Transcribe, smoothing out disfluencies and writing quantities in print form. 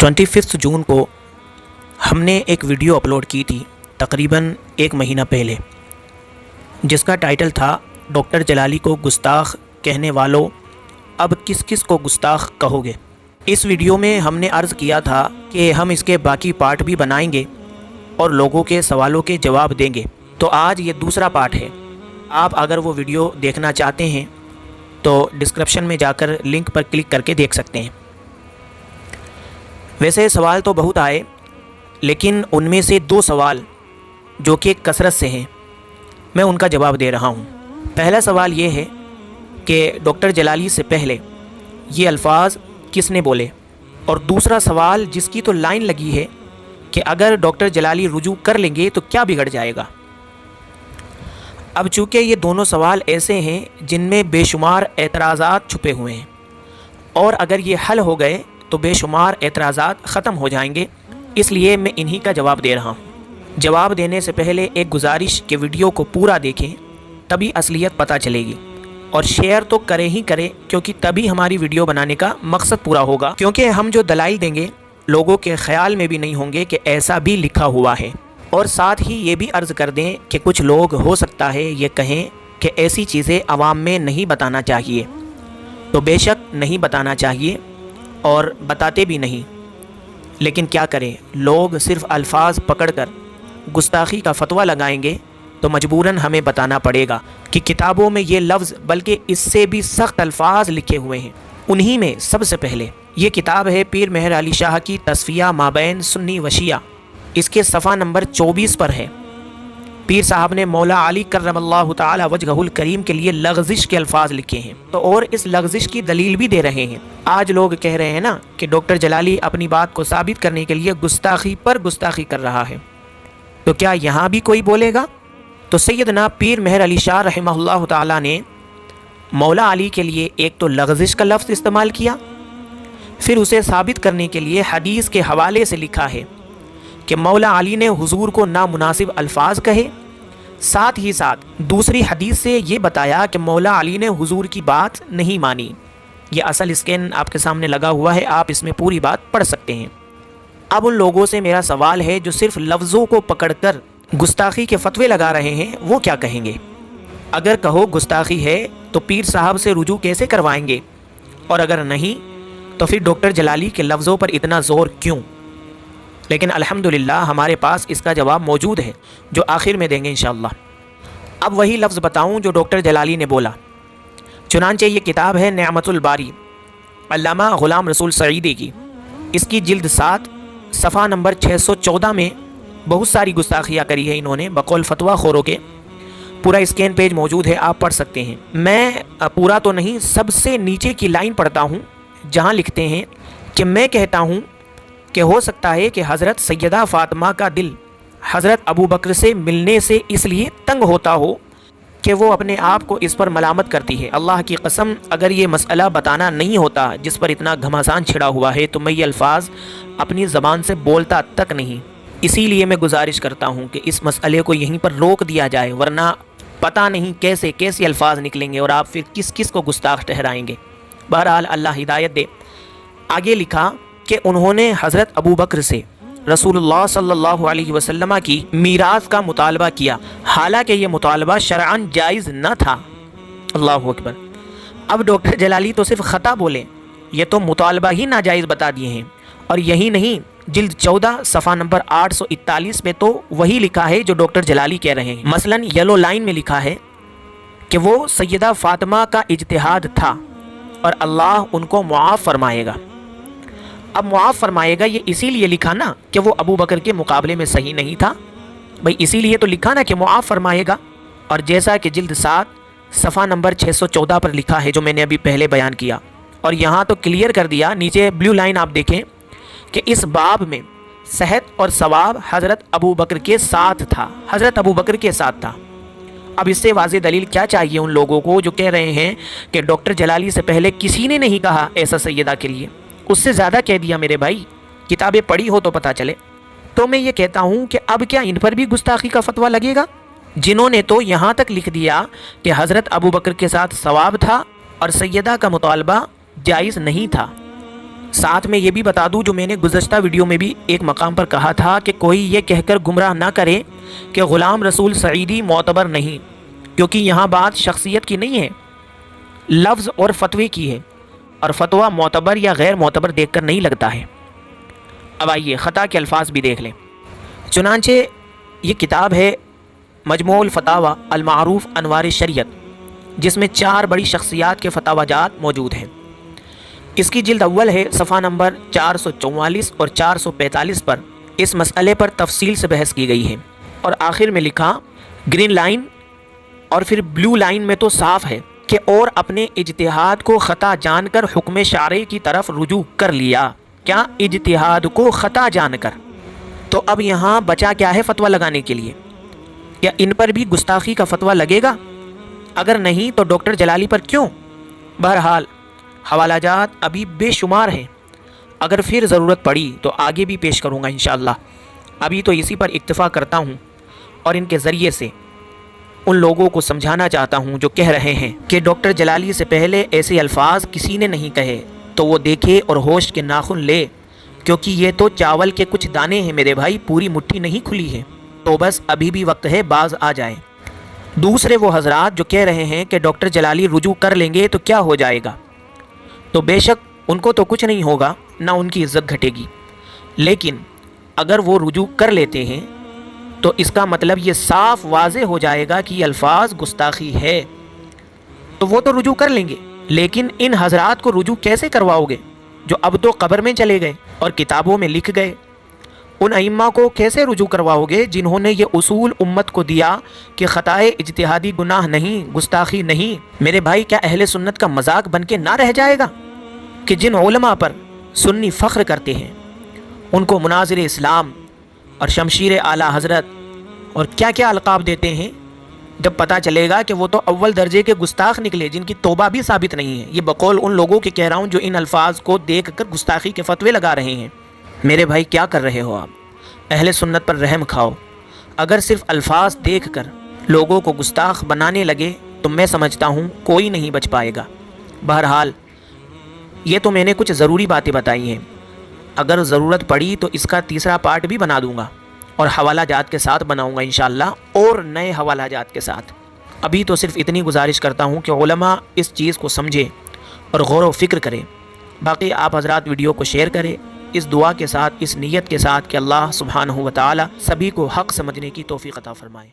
25 जून को हमने एक वीडियो अपलोड की थी तकरीबन एक महीना पहले, जिसका टाइटल था डॉक्टर जलाली को गुस्ताख कहने वालों, अब किस किस को गुस्ताख कहोगे। इस वीडियो में हमने अर्ज़ किया था कि हम इसके बाकी पार्ट भी बनाएंगे और लोगों के सवालों के जवाब देंगे। तो आज ये दूसरा पार्ट है। आप अगर वो वीडियो देखना चाहते हैं तो डिस्क्रिप्शन में जाकर लिंक पर क्लिक करके देख सकते हैं। वैसे सवाल तो बहुत आए, लेकिन उनमें से 2 सवाल जो कि कसरत से हैं, मैं उनका जवाब दे रहा हूँ। पहला सवाल ये है कि डॉक्टर जलाली से पहले ये अल्फाज किसने बोले, और दूसरा सवाल जिसकी तो लाइन लगी है कि अगर डॉक्टर जलाली रुजू कर लेंगे तो क्या बिगड़ जाएगा। अब चूँकि ये दोनों सवाल ऐसे हैं जिनमें बेशुमार एतराज़ात छुपे हुए हैं, और अगर ये हल हो गए तो बेशुमार एतराज़ात ख़त्म हो जाएंगे, इसलिए मैं इन्हीं का जवाब दे रहा हूँ। जवाब देने से पहले एक गुजारिश कि वीडियो को पूरा देखें, तभी असलियत पता चलेगी, और शेयर तो करें ही करें, क्योंकि तभी हमारी वीडियो बनाने का मकसद पूरा होगा। क्योंकि हम जो दलाइल देंगे लोगों के ख्याल में भी नहीं होंगे कि ऐसा भी लिखा हुआ है। और साथ ही ये भी अर्ज़ कर दें कि कुछ लोग हो सकता है ये कहें कि ऐसी चीज़ें आवाम में नहीं बताना चाहिए, तो बेशक नहीं बताना चाहिए और बताते भी नहीं, लेकिन क्या करें, लोग सिर्फ़ अल्फाज पकड़कर गुस्ताखी का फतवा लगाएंगे तो मजबूरन हमें बताना पड़ेगा कि किताबों में ये लफ्ज़ बल्कि इससे भी सख्त अल्फाज लिखे हुए हैं। उन्हीं में सबसे पहले ये किताब है पीर मेहर अली शाह की तस्फिया माबैन सुन्नी व शिया। इसके सफ़ा नंबर 24 पर है, पीर साहब ने मौला अली करमल्लाहु ताला वजहुल करीम के लिए लग़ज़िश के अल्फाज लिखे हैं, तो और इस लग़ज़िश की दलील भी दे रहे हैं। आज लोग कह रहे हैं ना कि डॉक्टर जलाली अपनी बात को साबित करने के लिए गुस्ताखी पर गुस्ताखी कर रहा है, तो क्या यहाँ भी कोई बोलेगा? तो सैयदना पीर मेहर अली शाह रहमहुल्लाह ताला ने मौला अली के लिए एक तो लग़ज़िश का लफ्ज़ इस्तेमाल किया, फिर उसे साबित करने के लिए हदीस के हवाले से लिखा है कि मौला अली ने हुजूर को नामुनासिब अल्फाज कहे। साथ ही साथ दूसरी हदीस से ये बताया कि मौला अली ने हुजूर की बात नहीं मानी। ये असल स्कैन आपके सामने लगा हुआ है, आप इसमें पूरी बात पढ़ सकते हैं। अब उन लोगों से मेरा सवाल है जो सिर्फ लफ्ज़ों को पकड़कर गुस्ताखी के फतवे लगा रहे हैं, वो क्या कहेंगे? अगर कहो गुस्ताखी है तो पीर साहब से रुजू कैसे करवाएंगे, और अगर नहीं तो फिर डॉक्टर जलाली के लफ्ज़ों पर इतना ज़ोर क्यों? लेकिन अल्हम्दुलिल्लाह हमारे पास इसका जवाब मौजूद है, जो आखिर में देंगे इंशाअल्लाह। अब वही लफ्ज़ बताऊं जो डॉक्टर जलाली ने बोला। चुनांचे ये किताब है नेअमतुल बारी, अल्लामा ग़ुलाम रसूल सईदी की। इसकी जिल्द 7 सफ़ा नंबर 614 में बहुत सारी गुस्ताखियाँ करी है इन्होंने बकौल फतवा खोरों के। पूरा स्कैन पेज मौजूद है, आप पढ़ सकते हैं। मैं पूरा तो नहीं, सबसे नीचे की लाइन पढ़ता हूँ जहाँ लिखते हैं कि मैं कहता हूँ कि हो सकता है कि हज़रत सैयदा फ़ातिमा का दिल हज़रत अबू बकर से मिलने से इसलिए तंग होता हो कि वो अपने आप को इस पर मलामत करती है। अल्लाह की कसम, अगर ये मसला बताना नहीं होता जिस पर इतना घमासान छिड़ा हुआ है, तो मैं ये अल्फाज अपनी ज़बान से बोलता तक नहीं। इसीलिए मैं गुजारिश करता हूँ कि इस मसले को यहीं पर रोक दिया जाए, वरना पता नहीं कैसे कैसे अल्फाज निकलेंगे और आप फिर किस किस को गुस्ताख ठहराएँगे। बहरहाल अल्लाह हिदायत दे। आगे लिखा कि उन्होंने हज़रत अबू बकर से रसूलुल्लाह सल्लल्लाहु अलैहि वसल्लम की मीरास का मुतालबा किया, हालांकि ये मुतालबा शरअन जायज़ न था। अल्लाहु अकबर। अब डॉक्टर जलाली तो सिर्फ ख़ता बोले, ये तो मुतालबा ही नाजायज़ बता दिए हैं। और यही नहीं, जिल्द 14 सफ़ा नंबर 841 में तो वही लिखा है जो डॉक्टर जलाली कह रहे हैं। मसलन येलो लाइन में लिखा है कि वो सैयदा फ़ातिमा का इज्तिहाद था और अल्लाह उनको मुआफ़ फरमाएगा। अब मुआफ़ फरमाएगा ये इसीलिए लिखा ना कि वो अबू बकर के मुकाबले में सही नहीं था, भाई इसीलिए तो लिखा ना कि मुआफ़ फरमाएगा। और जैसा कि जिल्द 7 सफ़ा नंबर 614 पर लिखा है, जो मैंने अभी पहले बयान किया, और यहाँ तो क्लियर कर दिया, नीचे ब्लू लाइन आप देखें कि इस बाब में सेहत और सवाब हज़रत अबू बकर के साथ था, हज़रत अबू बकर के साथ था। अब इससे वाज़ेह दलील क्या चाहिए उन लोगों को जो कह रहे हैं कि डॉक्टर जलाली से पहले किसी ने नहीं कहा ऐसा सैयदा के लिए? उससे ज़्यादा कह दिया मेरे भाई, किताबें पढ़ी हो तो पता चले। तो मैं ये कहता हूँ कि अब क्या इन पर भी गुस्ताखी का फतवा लगेगा, जिन्होंने तो यहाँ तक लिख दिया कि हज़रत अबू बकर के साथ सवाब था और सैयदा का मुतालबा जायज़ नहीं था। ساتھ میں یہ بھی بتا دوں، جو میں نے گزشتہ ویڈیو میں بھی ایک مقام پر کہا تھا کہ کوئی یہ کہہ کر گمراہ نہ کرے کہ غلام رسول سعیدی معتبر نہیں، کیونکہ یہاں بات شخصیت کی نہیں ہے، لفظ اور فتوے کی ہے، اور فتویٰ معتبر یا غیر معتبر دیکھ کر نہیں لگتا ہے۔ اب آئیے خطا کے الفاظ بھی دیکھ لیں۔ چنانچہ یہ کتاب ہے مجموع الفتاوی المعروف انوار شریعت، جس میں 4 بڑی شخصیات کے فتاوی جات موجود ہیں۔ اس کی جلد اول ہے، صفحہ نمبر 444 اور 445 پر اس مسئلے پر تفصیل سے بحث کی گئی ہے، اور آخر میں لکھا گرین لائن اور پھر بلو لائن میں تو صاف ہے کہ اور اپنے اجتہاد کو خطا جان کر حکم شرعی کی طرف رجوع کر لیا۔ کیا؟ اجتہاد کو خطا جان کر۔ تو اب یہاں بچا کیا ہے فتویٰ لگانے کے لیے؟ کیا ان پر بھی گستاخی کا فتویٰ لگے گا؟ اگر نہیں تو ڈاکٹر جلالی پر کیوں؟ بہرحال حوالہ جات ابھی بے شمار ہیں، اگر پھر ضرورت پڑی تو آگے بھی پیش کروں گا انشاءاللہ۔ ابھی تو اسی پر اکتفا کرتا ہوں، اور ان کے ذریعے سے ان لوگوں کو سمجھانا چاہتا ہوں جو کہہ رہے ہیں کہ ڈاکٹر جلالی سے پہلے ایسے الفاظ کسی نے نہیں کہے، تو وہ دیکھے اور ہوش کے ناخن لے، کیونکہ یہ تو چاول کے کچھ دانے ہیں میرے بھائی، پوری مٹھی نہیں کھلی ہے، تو بس ابھی بھی وقت ہے، باز آ جائیں۔ دوسرے وہ حضرات جو کہہ رہے ہیں کہ ڈاکٹر جلالی رجوع کر لیں گے تو کیا ہو جائے گا، تو بے شک ان کو تو کچھ نہیں ہوگا، نہ ان کی عزت گھٹے گی، لیکن اگر وہ رجوع کر لیتے ہیں تو اس کا مطلب یہ صاف واضح ہو جائے گا کہ یہ الفاظ گستاخی ہے، تو وہ تو رجوع کر لیں گے، لیکن ان حضرات کو رجوع کیسے کرواؤ گے جو اب تو قبر میں چلے گئے اور کتابوں میں لکھ گئے؟ ان ائمہ کو کیسے رجوع کرواؤ گے جنہوں نے یہ اصول امت کو دیا کہ خطائے اجتہادی گناہ نہیں، گستاخی نہیں؟ میرے بھائی کیا اہل سنت کا مذاق بن کے نہ رہ جائے گا کہ جن علماء پر سنی فخر کرتے ہیں، ان کو مناظر اسلام اور شمشیر اعلیٰ حضرت اور کیا کیا القاب دیتے ہیں، جب پتہ چلے گا کہ وہ تو اول درجے کے گستاخ نکلے جن کی توبہ بھی ثابت نہیں ہے؟ یہ بقول ان لوگوں کے کہہ رہا ہوں جو ان الفاظ کو دیکھ کر گستاخی کے فتوے لگا رہے ہیں۔ میرے بھائی کیا کر رہے ہو آپ؟ اہل سنت پر رحم کھاؤ۔ اگر صرف الفاظ دیکھ کر لوگوں کو گستاخ بنانے لگے تو میں سمجھتا ہوں کوئی نہیں بچ پائے گا۔ بہرحال یہ تو میں نے کچھ ضروری باتیں بتائی ہیں، اگر ضرورت پڑی تو اس کا تیسرا پارٹ بھی بنا دوں گا، اور حوالہ جات کے ساتھ بناؤں گا انشاءاللہ، اور نئے حوالہ جات کے ساتھ۔ ابھی تو صرف اتنی گزارش کرتا ہوں کہ علماء اس چیز کو سمجھے اور غور و فکر کرے۔ باقی آپ حضرات ویڈیو کو شیئر کریں، اس دعا کے ساتھ، اس نیت کے ساتھ کہ اللہ سبحانہ و تعالی سبھی کو حق سمجھنے کی توفیق عطا فرمائے۔